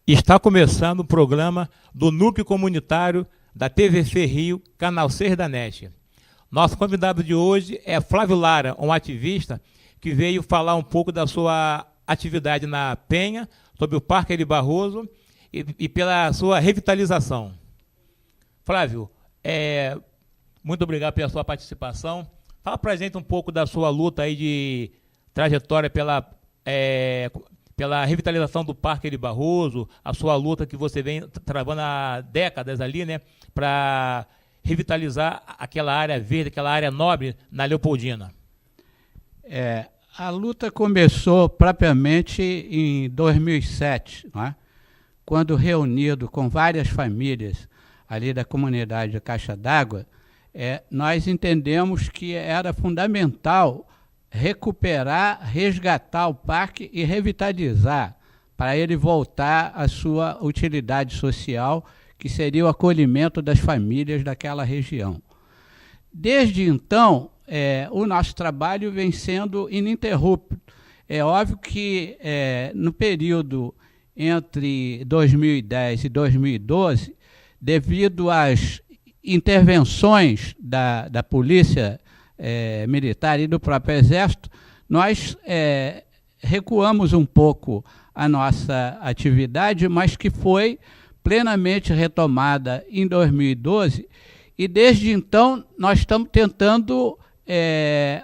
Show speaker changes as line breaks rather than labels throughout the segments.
Está começando o programa do Núcleo Comunitário da TVC Rio, Canal 6 da NET. Nosso convidado de hoje é Flávio Lara, um ativista que veio falar um pouco da sua atividade na Penha, sobre o Parque Eli Barroso e pela sua revitalização. Flávio, muito obrigado pela sua participação. Fala para a gente um pouco da sua luta aí de trajetória pela revitalização do Parque Eli Barroso, a sua luta que você vem travando há décadas ali, né, para revitalizar aquela área verde, aquela área nobre na Leopoldina.
A luta começou propriamente em 2007, não é? Quando reunido com várias famílias ali da comunidade de Caixa d'Água, nós entendemos que era fundamental recuperar, resgatar o parque e revitalizar, para ele voltar à sua utilidade social, que seria o acolhimento das famílias daquela região. Desde então, o nosso trabalho vem sendo ininterrupto. É óbvio que no período entre 2010 e 2012, devido às intervenções da Polícia Militar e do próprio Exército, nós recuamos um pouco a nossa atividade, mas que foi plenamente retomada em 2012, e desde então nós estamos tentando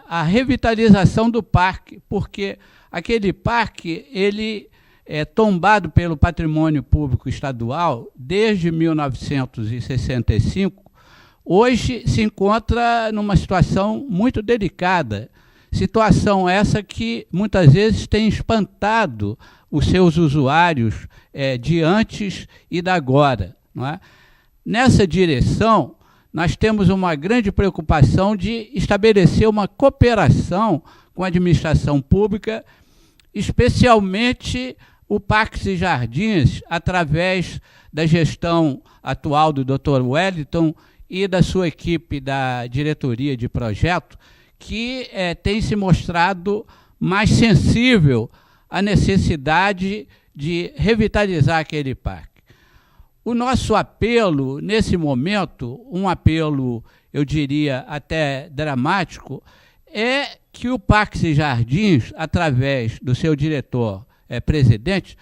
a revitalização do parque, porque aquele parque ele é tombado pelo Patrimônio Público Estadual desde 1965, hoje se encontra numa situação muito delicada, situação essa que muitas vezes tem espantado os seus usuários de antes e da agora, não é? Nessa direção, nós temos uma grande preocupação de estabelecer uma cooperação com a administração pública, especialmente o Parques e Jardins, através da gestão atual do Dr. Wellington e da sua equipe da diretoria de projeto, que tem se mostrado mais sensível à necessidade de revitalizar aquele parque. O nosso apelo, nesse momento, um apelo, eu diria, até dramático, é que o Parques e Jardins, através do seu diretor-presidente,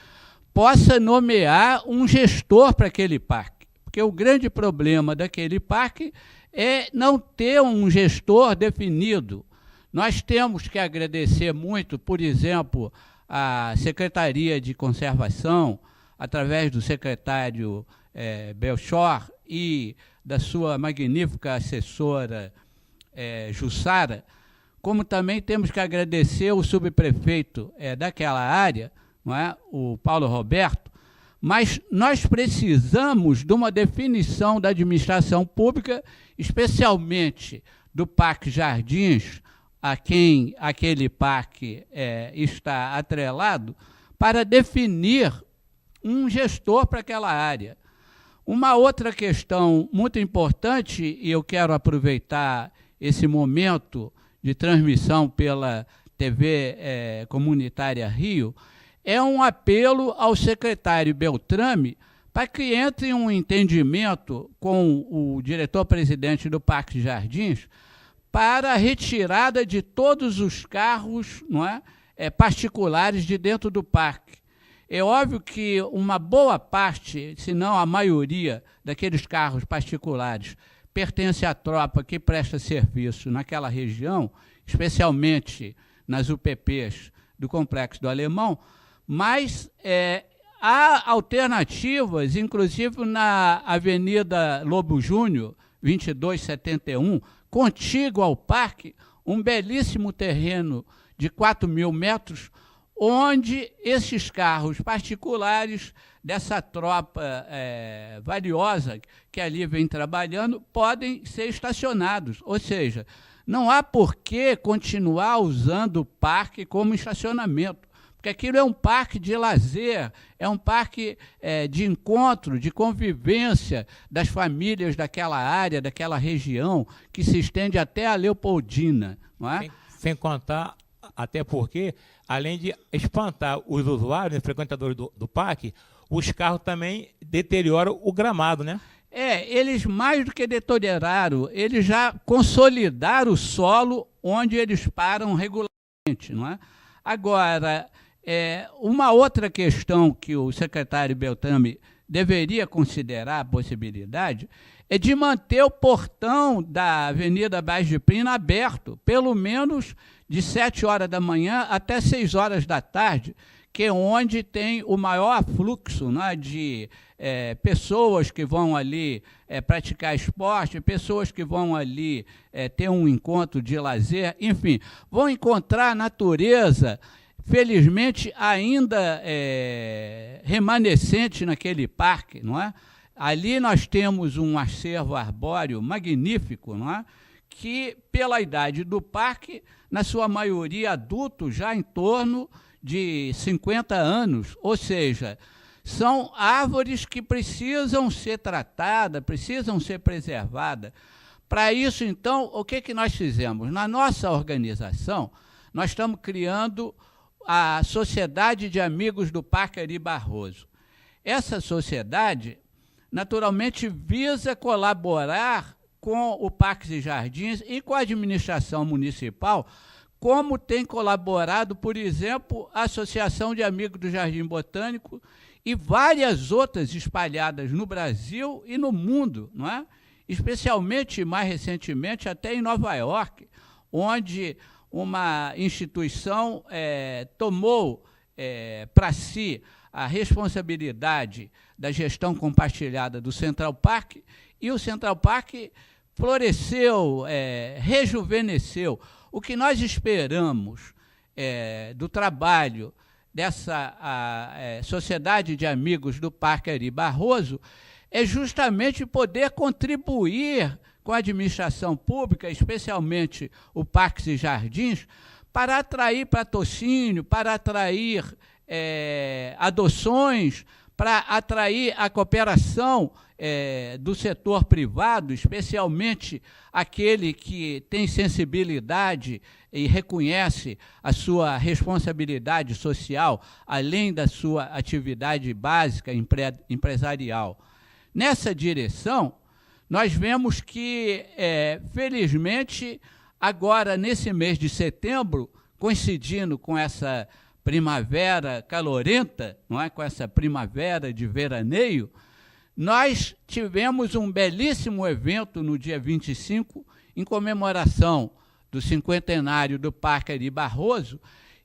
possa nomear um gestor para aquele parque. Porque o grande problema daquele parque é não ter um gestor definido. Nós temos que agradecer muito, por exemplo, à Secretaria de Conservação, através do secretário Belchor e da sua magnífica assessora Jussara, como também temos que agradecer o subprefeito daquela área, não é? O Paulo Roberto, mas nós precisamos de uma definição da administração pública, especialmente do Parque Jardins, a quem aquele parque está atrelado, para definir um gestor para aquela área. Uma outra questão muito importante, e eu quero aproveitar esse momento de transmissão pela TV Comunitária Rio, é um apelo ao secretário Beltrame para que entre em um entendimento com o diretor-presidente do Parque Jardins para a retirada de todos os carros, não é, particulares de dentro do parque. É óbvio que uma boa parte, se não a maioria, daqueles carros particulares pertence à tropa que presta serviço naquela região, especialmente nas UPPs do Complexo do Alemão, mas há alternativas, inclusive na Avenida Lobo Júnior, 2271, contíguo ao parque, um belíssimo terreno de 4.000 metros, onde esses carros particulares dessa tropa valiosa que ali vem trabalhando podem ser estacionados. Ou seja, não há por que continuar usando o parque como estacionamento, porque aquilo é um parque de lazer, é um parque de encontro, de convivência das famílias daquela área, daquela região, que se estende até a Leopoldina. Não é?
Sem contar, até porque, além de espantar os usuários, os frequentadores do parque, os carros também deterioram o gramado, né?
Eles mais do que deterioraram, eles já consolidaram o solo onde eles param regularmente, não é? Agora, uma outra questão que o secretário Beltrame deveria considerar a possibilidade é de manter o portão da Avenida Baixo de Pina aberto, pelo menos de 7 horas da manhã até 6 horas da tarde, que é onde tem o maior fluxo, né, de pessoas que vão ali praticar esporte, pessoas que vão ali ter um encontro de lazer, enfim, vão encontrar a natureza, felizmente, ainda remanescente naquele parque, não é? Ali nós temos um acervo arbóreo magnífico, não é? Que, pela idade do parque, na sua maioria adulto, já em torno de 50 anos, ou seja, são árvores que precisam ser tratadas, precisam ser preservadas. Para isso, então, o que nós fizemos? Na nossa organização, nós estamos criando a Sociedade de Amigos do Parque Ari Barroso. Essa sociedade, naturalmente, visa colaborar com o Parques e Jardins e com a administração municipal, como tem colaborado, por exemplo, a Associação de Amigos do Jardim Botânico e várias outras espalhadas no Brasil e no mundo, não é? Especialmente, mais recentemente, até em Nova York, onde uma instituição tomou para si a responsabilidade da gestão compartilhada do Central Park, e o Central Park floresceu, rejuvenesceu. O que nós esperamos do trabalho dessa Sociedade de Amigos do Parque Ari Barroso é justamente poder contribuir com a administração pública, especialmente o Parques e Jardins, para atrair patrocínio, para atrair adoções, para atrair a cooperação do setor privado, especialmente aquele que tem sensibilidade e reconhece a sua responsabilidade social, além da sua atividade básica empresarial. Nessa direção, nós vemos que, felizmente, agora, nesse mês de setembro, coincidindo com essa primavera calorenta, não é? Com essa primavera de veraneio, nós tivemos um belíssimo evento no dia 25, em comemoração do cinquentenário do Parque Ari Barroso,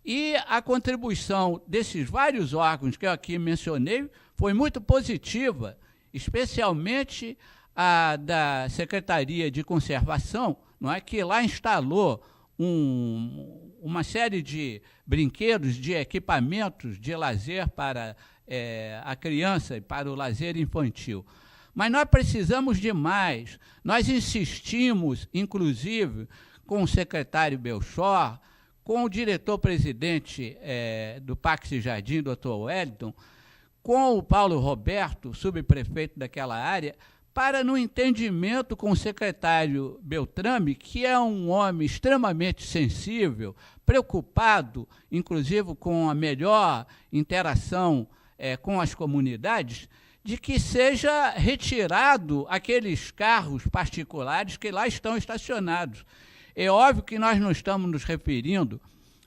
e a contribuição desses vários órgãos que eu aqui mencionei foi muito positiva, especialmente a da Secretaria de Conservação, não é, que lá instalou uma série de brinquedos, de equipamentos de lazer para a criança e para o lazer infantil. Mas nós precisamos de mais. Nós insistimos, inclusive, com o secretário Belchor, com o diretor-presidente do Parques e Jardim, Dr. Wellington, com o Paulo Roberto, subprefeito daquela área, para, no entendimento com o secretário Beltrame, que é um homem extremamente sensível, preocupado, inclusive, com a melhor interação com as comunidades, de que seja retirado aqueles carros particulares que lá estão estacionados. É óbvio que nós não estamos nos referindo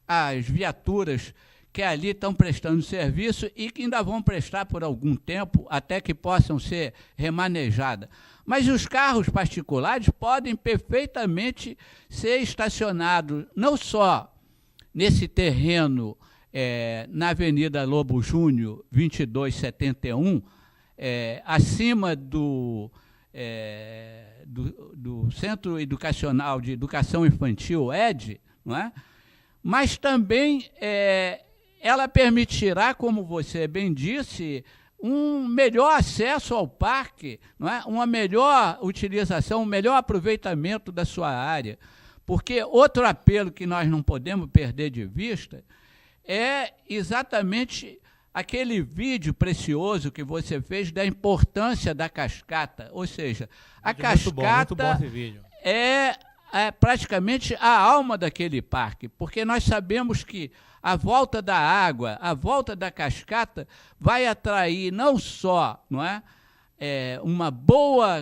às viaturas que ali estão prestando serviço e que ainda vão prestar por algum tempo, até que possam ser remanejadas. Mas os carros particulares podem perfeitamente ser estacionados não só nesse terreno na Avenida Lobo Júnior, 2271, acima do Centro Educacional de Educação Infantil, ED, não é? Mas também ela permitirá, como você bem disse, um melhor acesso ao parque, não é? Uma melhor utilização, um melhor aproveitamento da sua área. Porque outro apelo que nós não podemos perder de vista é exatamente aquele vídeo precioso que você fez da importância da cascata. Ou seja, a cascata
muito bom esse vídeo.
é praticamente a alma daquele parque, porque nós sabemos que a volta da água, a volta da cascata, vai atrair não só, não é, uma boa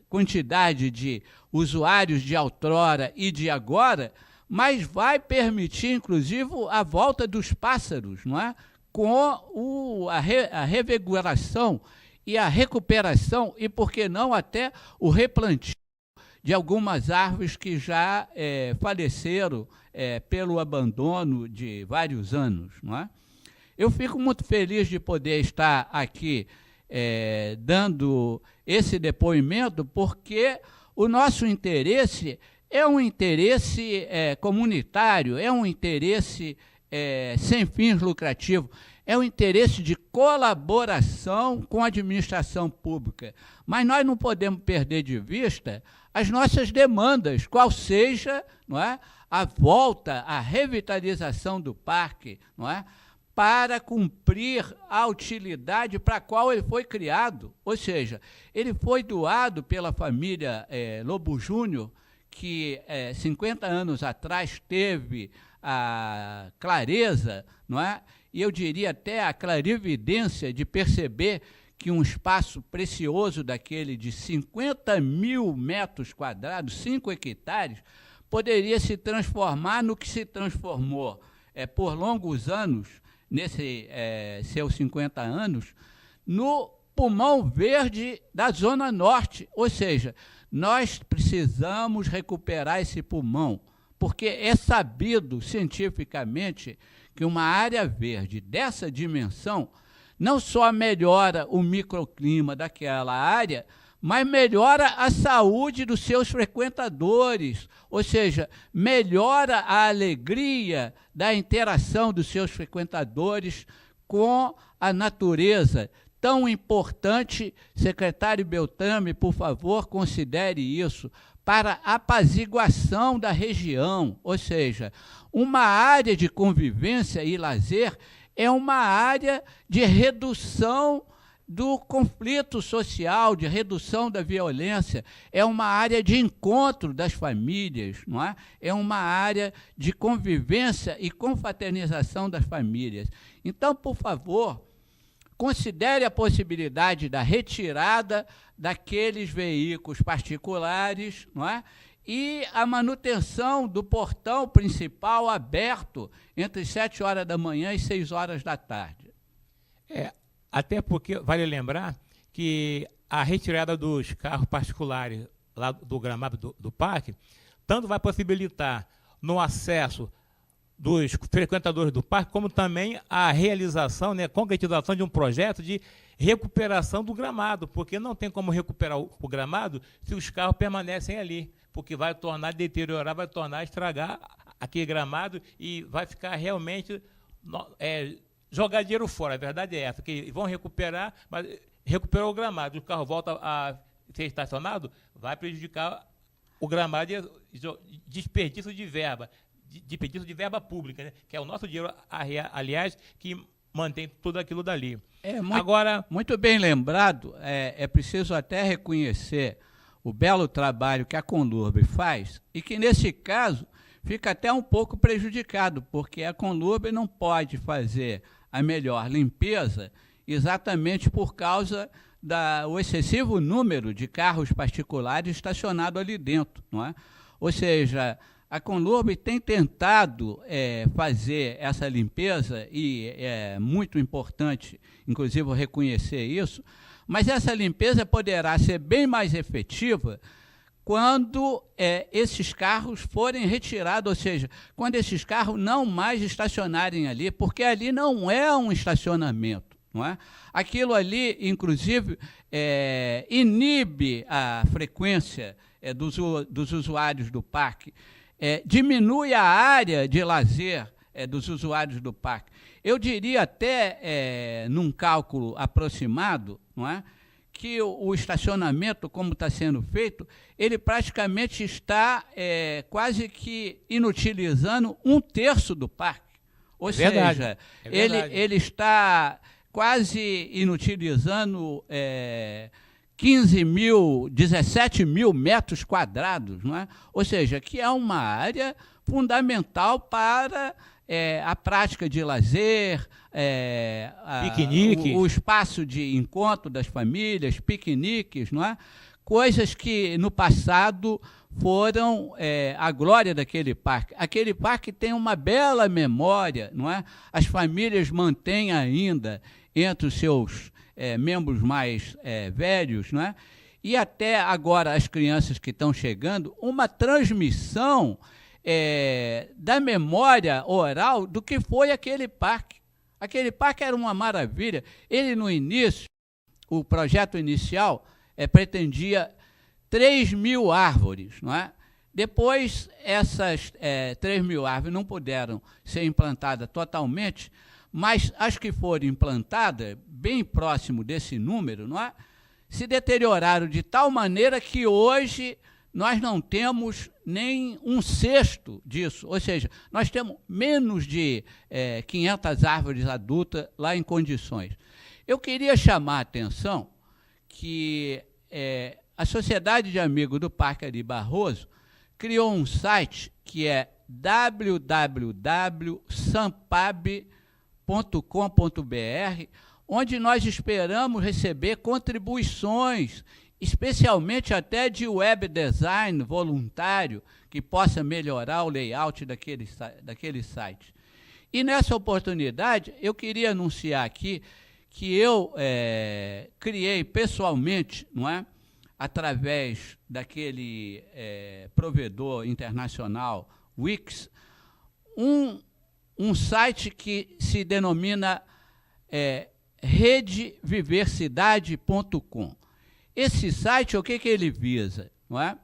quantidade de usuários de outrora e de agora, mas vai permitir, inclusive, a volta dos pássaros, não é? Com a revigoração e a recuperação, e, por que não, até o replantio de algumas árvores que já faleceram pelo abandono de vários anos, não é? Eu fico muito feliz de poder estar aqui dando esse depoimento, porque o nosso interesse é um interesse comunitário, é um interesse sem fins lucrativos, é um interesse de colaboração com a administração pública. Mas nós não podemos perder de vista as nossas demandas, qual seja, não é, a volta, a revitalização do parque, não é, para cumprir a utilidade para a qual ele foi criado. Ou seja, ele foi doado pela família Lobo Júnior, que 50 anos atrás teve a clareza, não é? E eu diria até a clarividência de perceber que um espaço precioso daquele de 50 mil metros quadrados, 5 hectares, poderia se transformar no que se transformou por longos anos, nesses seus 50 anos, no pulmão verde da Zona Norte. Ou seja, nós precisamos recuperar esse pulmão, porque é sabido cientificamente que uma área verde dessa dimensão não só melhora o microclima daquela área, mas melhora a saúde dos seus frequentadores, ou seja, melhora a alegria da interação dos seus frequentadores com a natureza. Tão importante, secretário Beltrame, por favor, considere isso, para a apaziguação da região, ou seja, uma área de convivência e lazer é uma área de redução do conflito social, de redução da violência, é uma área de encontro das famílias, não é? É uma área de convivência e confraternização das famílias. Então, por favor, considere a possibilidade da retirada daqueles veículos particulares, não é? E a manutenção do portão principal aberto entre 7 horas da manhã e 6 horas da tarde.
Até porque vale lembrar que a retirada dos carros particulares lá do gramado do parque, tanto vai possibilitar no acesso dos frequentadores do parque, como também a realização, né, concretização de um projeto de recuperação do gramado, porque não tem como recuperar o gramado se os carros permanecem ali, porque vai tornar, deteriorar, vai tornar, estragar aquele gramado e vai ficar realmente jogar dinheiro fora. A verdade é essa, que vão recuperar, mas recuperou o gramado, o carro volta a ser estacionado, vai prejudicar o gramado e desperdício de verba. Desperdício de verba pública, né? Que é o nosso dinheiro, aliás, que mantém tudo aquilo dali.
Agora, muito bem lembrado, é preciso até reconhecer o belo trabalho que a Conlurb faz e que, nesse caso, fica até um pouco prejudicado, porque a Conlurb não pode fazer a melhor limpeza exatamente por causa do excessivo número de carros particulares estacionados ali dentro, não é? Ou seja, a Conlurb tem tentado fazer essa limpeza, e é muito importante, inclusive, reconhecer isso, mas essa limpeza poderá ser bem mais efetiva quando esses carros forem retirados, ou seja, quando esses carros não mais estacionarem ali, porque ali não é um estacionamento, não é? Aquilo ali, inclusive, inibe a frequência dos usuários do parque, diminui a área de lazer dos usuários do parque. Eu diria até, num cálculo aproximado, não é, que o estacionamento, como está sendo feito, ele praticamente está quase que inutilizando 1/3 do parque. Ou
verdade,
seja,
é verdade.
ele está quase inutilizando 15 mil, 17 mil metros quadrados, não é? Ou seja, que é uma área fundamental para a prática de lazer,
Piquenique.
o espaço de encontro das famílias, piqueniques, não é? Coisas que no passado foram a glória daquele parque. Aquele parque tem uma bela memória, não é? As famílias mantêm ainda entre os seus membros mais velhos, não é? E até agora as crianças que estão chegando, uma transmissão da memória oral do que foi aquele parque. Aquele parque era uma maravilha. Ele, no início, o projeto inicial pretendia 3 mil árvores, não é? Depois, essas 3 mil árvores não puderam ser implantadas totalmente, mas as que foram implantadas, bem próximo desse número, não é? Se deterioraram de tal maneira que hoje nós não temos nem 1/6 disso, ou seja, nós temos menos de 500 árvores adultas lá em condições. Eu queria chamar a atenção que a Sociedade de Amigos do Parque Ari Barroso criou um site que é www.sampab.com.br, onde nós esperamos receber contribuições, especialmente até de web design voluntário, que possa melhorar o layout daquele site. E nessa oportunidade, eu queria anunciar aqui que eu criei pessoalmente, não é? Através daquele provedor internacional, Wix, um site que se denomina redeviversidade.com. Esse site, o que ele visa? Não é?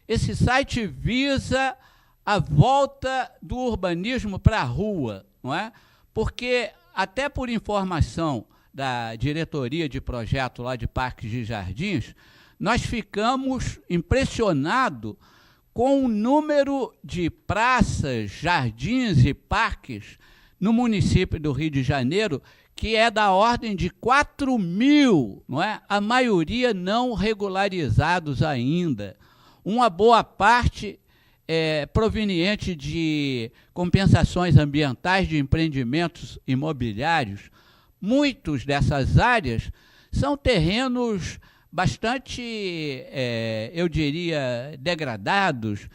Esse site visa a volta do urbanismo para a rua, não é? Porque, até por informação da diretoria de projeto lá de Parques e Jardins, nós ficamos impressionados com o número de praças, jardins e parques no município do Rio de Janeiro, que é da ordem de 4 mil, não é? A maioria não regularizados ainda. Uma boa parte proveniente de compensações ambientais de empreendimentos imobiliários. Muitos dessas áreas são terrenos bastante, eu diria, degradados,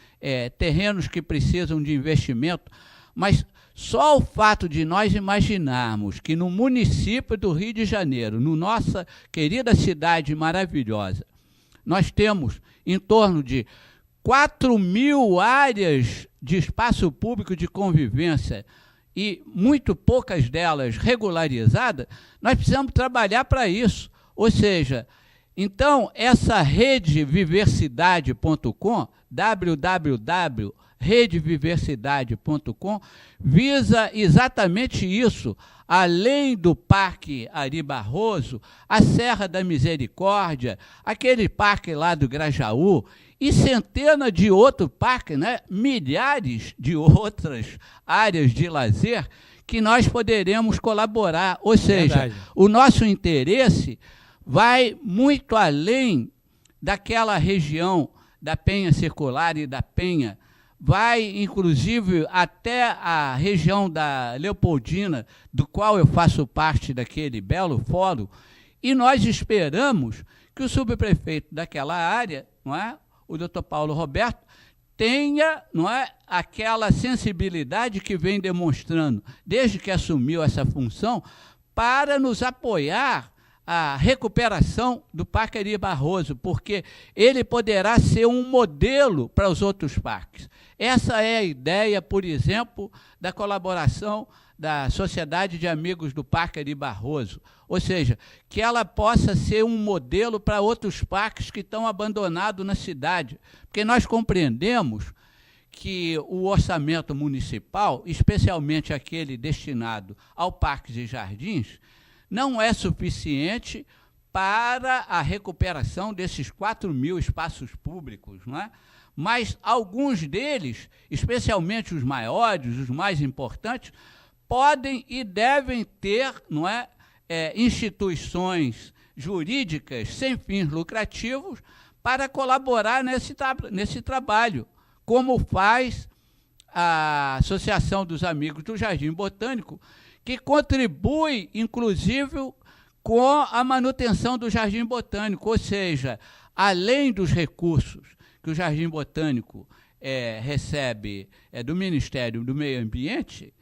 terrenos que precisam de investimento, mas só o fato de nós imaginarmos que no município do Rio de Janeiro, na nossa querida cidade maravilhosa, nós temos em torno de 4 mil áreas de espaço público de convivência e muito poucas delas regularizadas, nós precisamos trabalhar para isso. Ou seja, então, essa redeviversidade.com, www.redeviversidade.com, visa exatamente isso, além do Parque Ari Barroso, a Serra da Misericórdia, aquele parque lá do Grajaú, e centenas de outros parques, né? Milhares de outras áreas de lazer que nós poderemos colaborar. Ou seja, o nosso interesse vai muito além daquela região da Penha Circular e da Penha, vai inclusive até a região da Leopoldina, do qual eu faço parte daquele belo fórum, e nós esperamos que o subprefeito daquela área, não é, o Dr. Paulo Roberto, tenha, não é, aquela sensibilidade que vem demonstrando desde que assumiu essa função para nos apoiar a recuperação do Parque Ari Barroso, porque ele poderá ser um modelo para os outros parques. Essa é a ideia, por exemplo, da colaboração da Sociedade de Amigos do Parque Ari Barroso, ou seja, que ela possa ser um modelo para outros parques que estão abandonados na cidade, porque nós compreendemos que o orçamento municipal, especialmente aquele destinado ao Parques e Jardins, não é suficiente para a recuperação desses 4 mil espaços públicos, não é? Mas alguns deles, especialmente os maiores, os mais importantes, podem e devem ter, não é, instituições jurídicas sem fins lucrativos para colaborar nesse trabalho, como faz a Associação dos Amigos do Jardim Botânico, que contribui, inclusive, com a manutenção do Jardim Botânico, ou seja, além dos recursos que o Jardim Botânico recebe do Ministério do Meio Ambiente,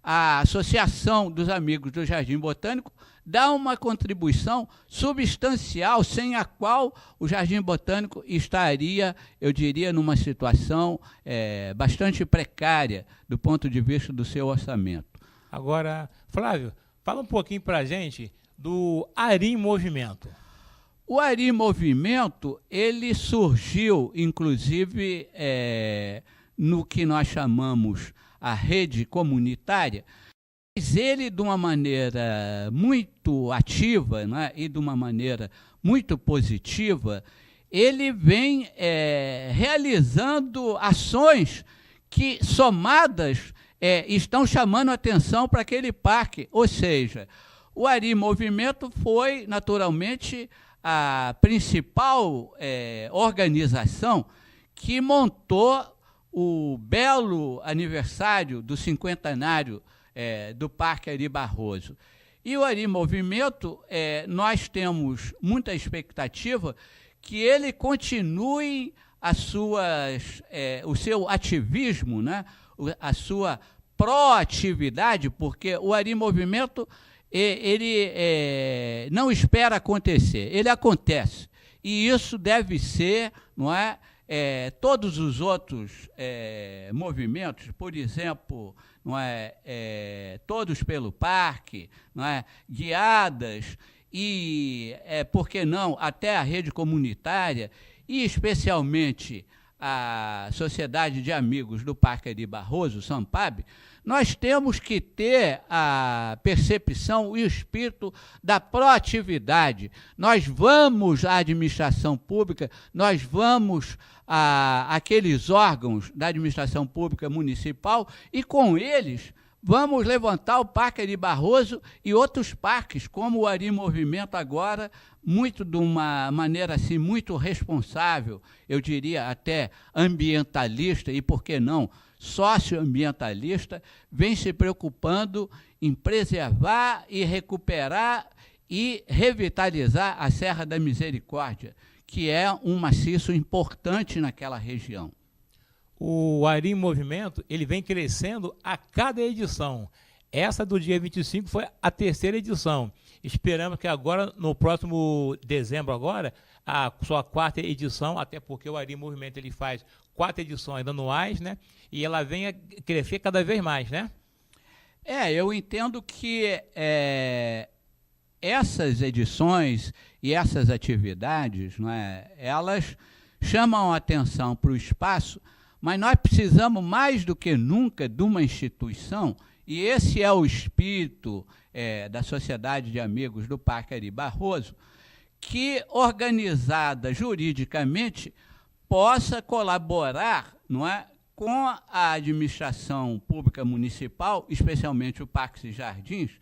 a Associação dos Amigos do Jardim Botânico dá uma contribuição substancial, sem a qual o Jardim Botânico estaria, eu diria, numa situação bastante precária do ponto de vista do seu orçamento.
Agora, Flávio, fala um pouquinho para a gente do Ari em Movimento.
O Ari em Movimento, ele surgiu, inclusive, no que nós chamamos a rede comunitária, mas ele, de uma maneira muito ativa, né, e de uma maneira muito positiva, ele vem realizando ações que, somadas, estão chamando atenção para aquele parque. Ou seja, o Ari em Movimento foi, naturalmente, a principal organização que montou o belo aniversário do cinquentenário do Parque Ari Barroso. E o Ari em Movimento, nós temos muita expectativa que ele continue o seu ativismo, né? A sua proatividade, porque o Ari em Movimento ele não espera acontecer, ele acontece. E isso deve ser, não é? Todos os outros movimentos, por exemplo, não Todos pelo Parque, não guiadas, e, por que não, até a rede comunitária, e especialmente a Sociedade de Amigos do Parque Ari Barroso, SAMPAB, nós temos que ter a percepção e o espírito da proatividade. Nós vamos à administração pública, nós vamos àqueles órgãos da administração pública municipal e, com eles, vamos levantar o Parque Ari Barroso e outros parques, como o Ari em Movimento agora, muito de uma maneira assim, muito responsável, eu diria até ambientalista e, por que não, socioambientalista, vem se preocupando em preservar e recuperar e revitalizar a Serra da Misericórdia, que é um maciço importante naquela região.
O Ari em Movimento, ele vem crescendo a cada edição. Essa do dia 25 foi a terceira edição. Esperamos que agora, no próximo dezembro agora, a sua quarta edição, até porque o Ari em Movimento ele faz 4 edições anuais, né? E ela venha crescer cada vez mais, né?
Eu entendo que essas edições e essas atividades, elas chamam a atenção para o espaço, mas nós precisamos mais do que nunca de uma instituição, e esse é o espírito da Sociedade de Amigos do Parque Ari Barroso, que, organizada juridicamente, possa colaborar, com a administração pública municipal, especialmente o Parques e Jardins,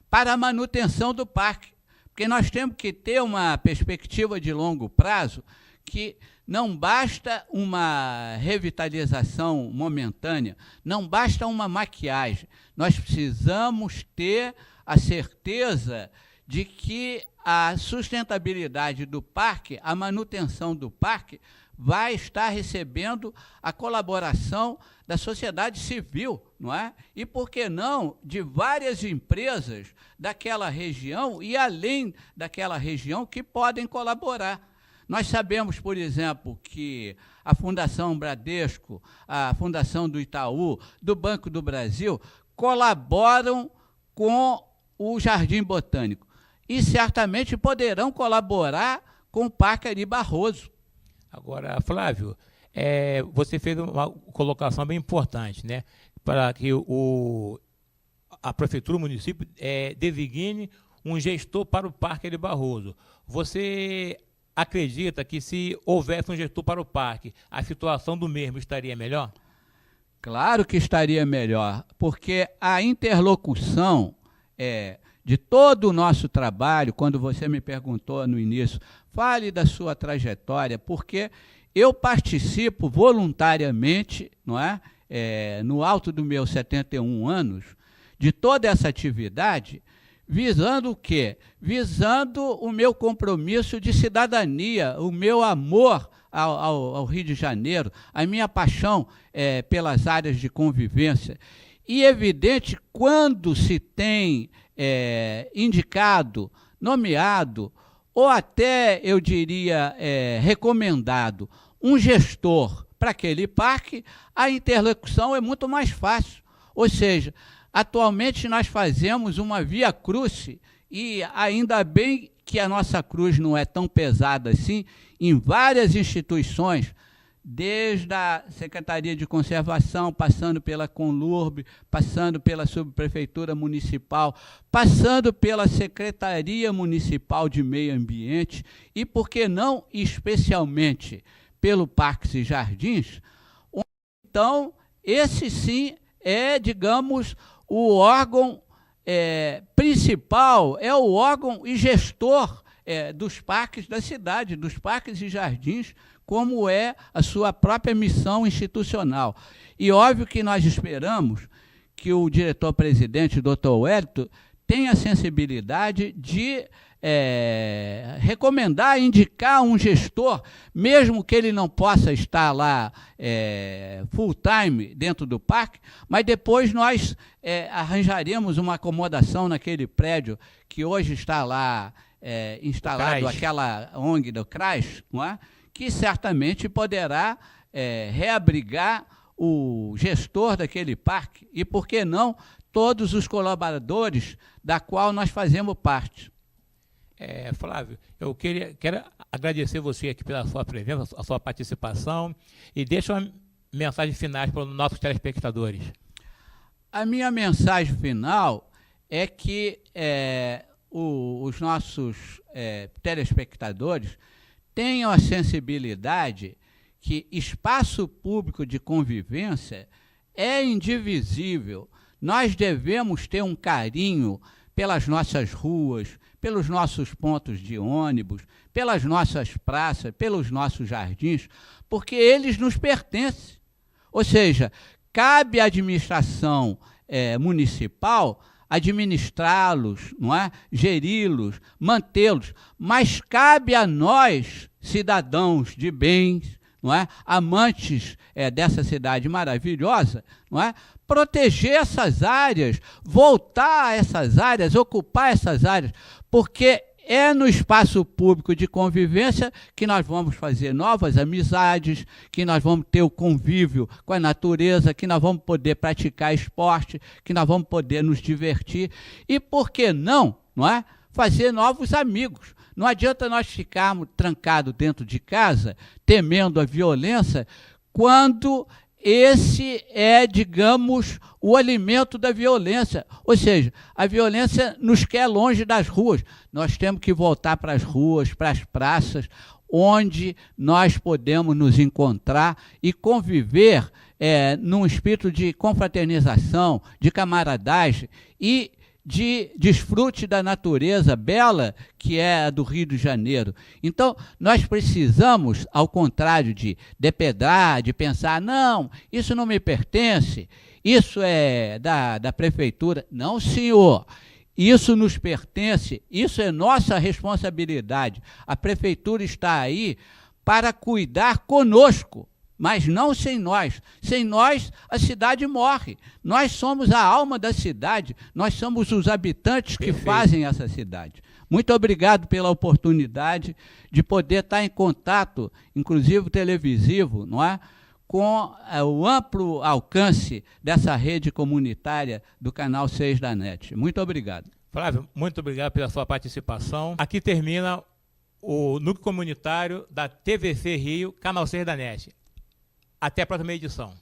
para a manutenção do parque. Porque nós temos que ter uma perspectiva de longo prazo, que não basta uma revitalização momentânea, não basta uma maquiagem. Nós precisamos ter a certeza de que a sustentabilidade do parque, a manutenção do parque, vai estar recebendo a colaboração da sociedade civil, E, por que não, de várias empresas daquela região e além daquela região que podem colaborar. Nós sabemos, por exemplo, que a Fundação Bradesco, a Fundação do Itaú, do Banco do Brasil, colaboram com o Jardim Botânico e certamente poderão colaborar com o Parque Ari Barroso.
Agora, Flávio, você fez uma colocação bem importante, né? Para que a Prefeitura, o município, designe um gestor para o Parque Ari Barroso. Você acredita que, se houvesse um gestor para o parque, a situação do mesmo estaria melhor?
Claro que estaria melhor, porque a interlocução de todo o nosso trabalho, quando você me perguntou no início, fale da sua trajetória, porque eu participo voluntariamente, não é? No alto dos meus 71 anos, de toda essa atividade, visando o quê? Visando o meu compromisso de cidadania, o meu amor ao Rio de Janeiro, a minha paixão pelas áreas de convivência. E evidente, quando se tem indicado, nomeado, ou até, eu diria, recomendado, um gestor para aquele parque, a interlocução é muito mais fácil. Ou seja, atualmente nós fazemos uma via crucis, e ainda bem que a nossa cruz não é tão pesada assim, em várias instituições, desde a Secretaria de Conservação, passando pela Conlurb, passando pela Subprefeitura Municipal, passando pela Secretaria Municipal de Meio Ambiente e, por que não, especialmente pelo Parques e Jardins. Então, esse sim é, digamos, o órgão principal, é o órgão e gestor dos parques da cidade, dos parques e jardins, como é a sua própria missão institucional. E óbvio que nós esperamos que o diretor-presidente, Dr. Wellington, tenha a sensibilidade de recomendar, indicar um gestor, mesmo que ele não possa estar lá full time dentro do parque, mas depois nós arranjaremos uma acomodação naquele prédio que hoje está lá instalado, aquela ONG do CRAS, não é? Que certamente poderá reabrigar o gestor daquele parque e, por que não, todos os colaboradores da qual nós fazemos parte.
Flávio, eu quero agradecer você aqui pela sua presença, a sua participação, e deixa uma mensagem final para os nossos telespectadores.
A minha mensagem final é que os nossos telespectadores tenham a sensibilidade que espaço público de convivência é indivisível. Nós devemos ter um carinho pelas nossas ruas, pelos nossos pontos de ônibus, pelas nossas praças, pelos nossos jardins, porque eles nos pertencem. Ou seja, cabe à administração municipal administrá-los, não é? Geri-los, mantê-los, mas cabe a nós, cidadãos de bens, não é? Amantes dessa cidade maravilhosa, não é? Proteger essas áreas, voltar a essas áreas, ocupar essas áreas, porque é no espaço público de convivência que nós vamos fazer novas amizades, que nós vamos ter o convívio com a natureza, que nós vamos poder praticar esporte, que nós vamos poder nos divertir e, por que não, fazer novos amigos. Não adianta nós ficarmos trancados dentro de casa, temendo a violência, quando esse é, digamos, o alimento da violência. Ou seja, a violência nos quer longe das ruas. Nós temos que voltar para as ruas, para as praças, onde nós podemos nos encontrar e conviver num espírito de confraternização, de camaradagem e de desfrute da natureza bela que é a do Rio de Janeiro. Então, nós precisamos, ao contrário de depredar, de pensar, não, isso não me pertence, isso é da prefeitura. Não, senhor, isso nos pertence, isso é nossa responsabilidade. A prefeitura está aí para cuidar conosco, mas não sem nós. Sem nós, a cidade morre. Nós somos a alma da cidade, nós somos os habitantes que fazem essa cidade. Muito obrigado pela oportunidade de poder estar em contato, inclusive televisivo, com o amplo alcance dessa rede comunitária do Canal 6 da NET. Muito obrigado.
Flávio, muito obrigado pela sua participação. Aqui termina o núcleo comunitário da TVC Rio, Canal 6 da NET. Até a próxima edição.